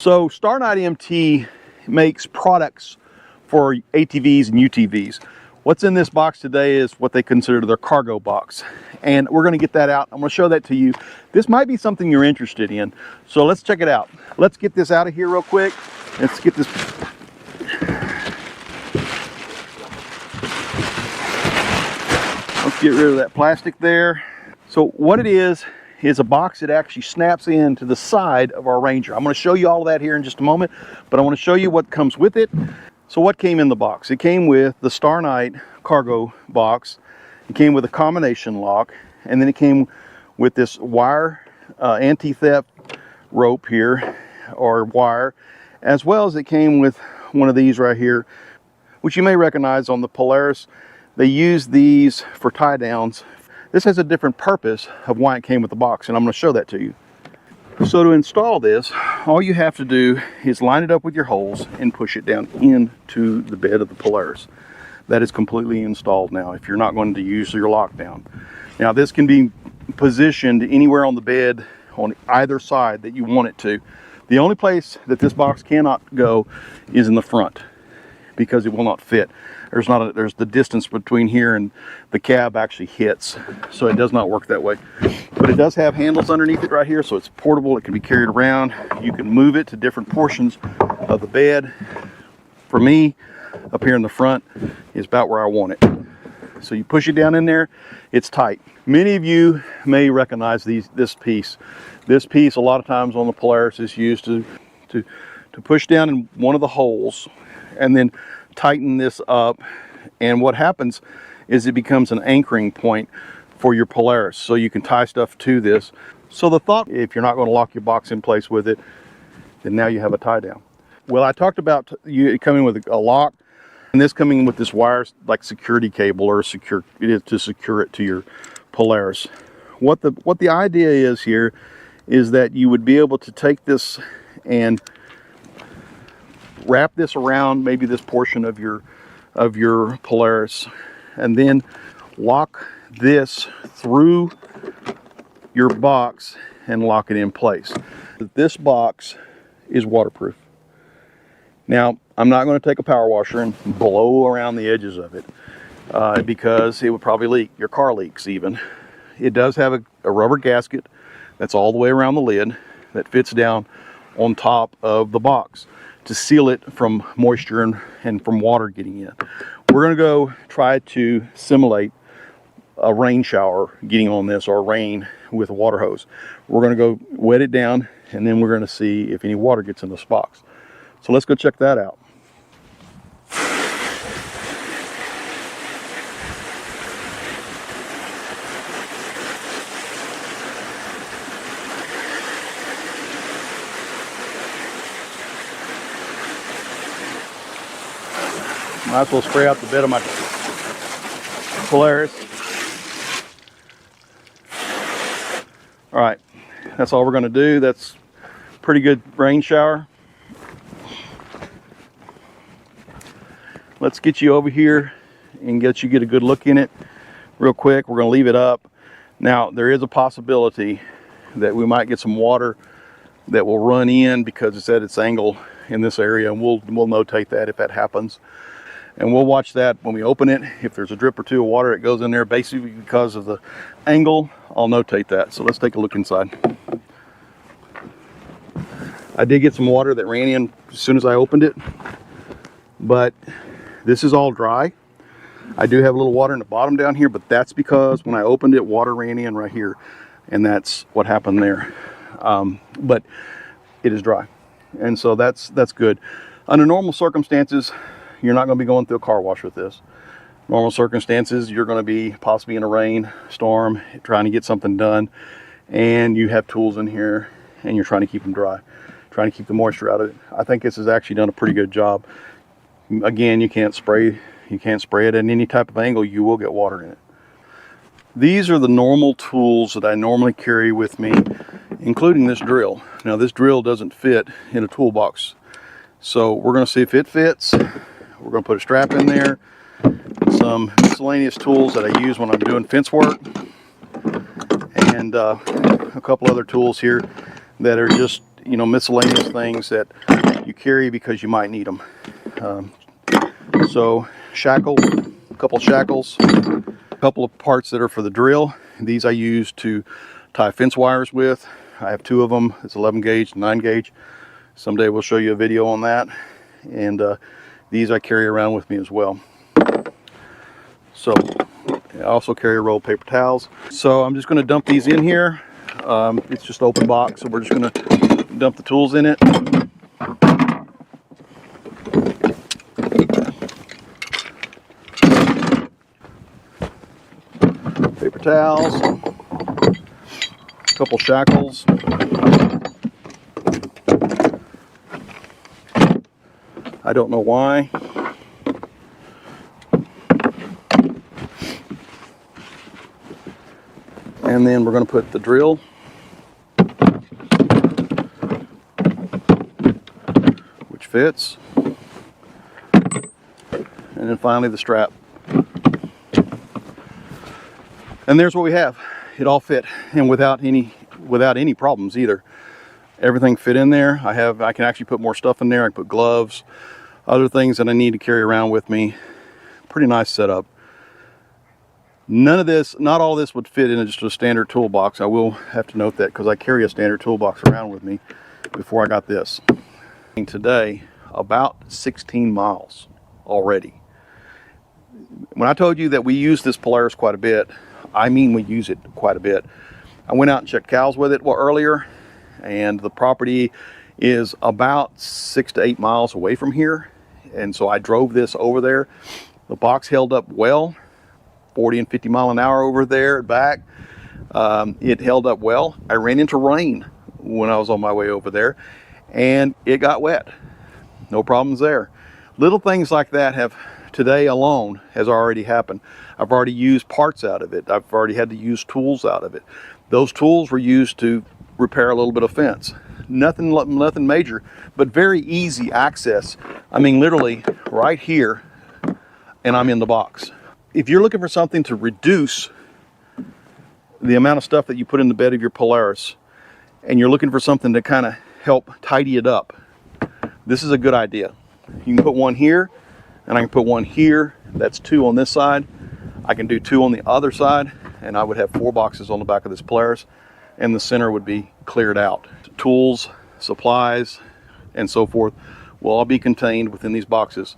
So StarknightMT makes products for ATVs and UTVs. What's in this box today is what they consider their cargo box. And we're going to get that out. I'm going to show that to you. This might be something you're interested in. So let's check it out. Let's get this out of here real quick. Let's get this. Let's get rid of that plastic there. So what it is a box that actually snaps into the side of our Ranger. I'm going to show you all of that here in just a moment, but I want to show you what comes with it. So what came in the box? It came with the StarknightMT cargo box. It came with a combination lock, and then it came with this wire anti-theft rope here, or wire, as well as it came with one of these right here, which you may recognize on the Polaris. They use these for tie downs. This has a different purpose of why it came with the box, and I'm going to show that to you. So to install this, all you have to do is line it up with your holes and push it down into the bed of the Polaris. That is completely installed now if you're not going to use your lockdown. Now this can be positioned anywhere on the bed on either side that you want it to. The only place that this box cannot go is in the front, because it will not fit. There's the distance between here and the cab actually hits, so it does not work that way. But it does have handles underneath it right here, so it's portable. It can be carried around. You can move it to different portions of the bed. For me, up here in the front is about where I want it. So you push it down in there, it's tight. Many of you may recognize this piece. This piece a lot of times on the Polaris is used to push down in one of the holes and then tighten this up, and what happens is it becomes an anchoring point for your Polaris, so you can tie stuff to this. So the thought, if you're not going to lock your box in place with it, then now you have a tie down. Well, I talked about you coming with a lock, and this coming with this wire like security cable, or it is to secure it to your Polaris. What the idea is here is that you would be able to take this and wrap this around maybe this portion of your Polaris, and then lock this through your box and lock it in place. This box is waterproof. Now I'm not going to take a power washer and blow around the edges of it because it would probably leak. Your car leaks even. It does have a rubber gasket that's all the way around the lid that fits down on top of the box to seal it from moisture and from water getting in. We're going to go try to simulate a rain shower getting on this, or rain with a water hose. We're going to go wet it down, and then we're going to see if any water gets in this box. So let's go check that out. Might as well spray out the bed of my Polaris. All right, that's all we're going to do. That's pretty good rain shower. Let's get you over here and get a good look in it real quick. We're going to leave it up. Now there is a possibility that we might get some water that will run in because it's at its angle in this area, and we'll notate that if that happens. And we'll watch that when we open it. If there's a drip or two of water that goes in there, basically because of the angle, I'll notate that. So let's take a look inside. I did get some water that ran in as soon as I opened it, but this is all dry. I do have a little water in the bottom down here, but that's because when I opened it, water ran in right here, and that's what happened there. But it is dry, and so that's good. Under normal circumstances, you're not going to be going through a car wash with this. Normal circumstances, you're going to be possibly in a rain storm trying to get something done, and you have tools in here and you're trying to keep them dry, trying to keep the moisture out of it. I think this has actually done a pretty good job. Again, you can't spray it at any type of angle. You will get water in it. These are the normal tools that I normally carry with me, including this drill. Now this drill doesn't fit in a toolbox, so we're going to see if it fits. We're going to put a strap in there, some miscellaneous tools that I use when I'm doing fence work, and a couple other tools here that are just you know, miscellaneous things that you carry because you might need them. So shackle, a couple shackles, a couple of parts that are for the drill. These I use to tie fence wires with. I have 2 of them. It's 11 gauge, 9 gauge. Someday we'll show you a video on that. And these I carry around with me as well. So I also carry a roll of paper towels. So I'm just going to dump these in here. It's just an open box, so we're just going to dump the tools in it. Paper towels, a couple shackles, I don't know why. And then we're going to put the drill, which fits, and then finally the strap. And there's what we have. It all fit, and without any problems either. Everything fit in there. I can actually put more stuff in there. I can put gloves, other things that I need to carry around with me. Pretty nice setup. None of this, not all this would fit in just a standard toolbox. I will have to note that because I carry a standard toolbox around with me before I got this. Today, about 16 miles already. When I told you that we use this Polaris quite a bit, I mean we use it quite a bit. I went out and checked cows with it earlier, and the property is about 6 to 8 miles away from here, and so I drove this over there. The box held up well, 40 and 50 mile an hour over there and back. It held up well. I ran into rain when I was on my way over there, and it got wet. No problems there. Little things like that have, today alone, has already happened. I've already used parts out of it. I've already had to use tools out of it. Those tools were used to repair a little bit of fence. Nothing major, but very easy access. I mean, literally right here, and I'm in the box. If you're looking for something to reduce the amount of stuff that you put in the bed of your Polaris, and you're looking for something to kind of help tidy it up, this is a good idea. You can put one here, and I can put one here. That's 2 on this side. I can do 2 on the other side, and I would have 4 boxes on the back of this Polaris, and the center would be cleared out. Tools, supplies, and so forth will all be contained within these boxes.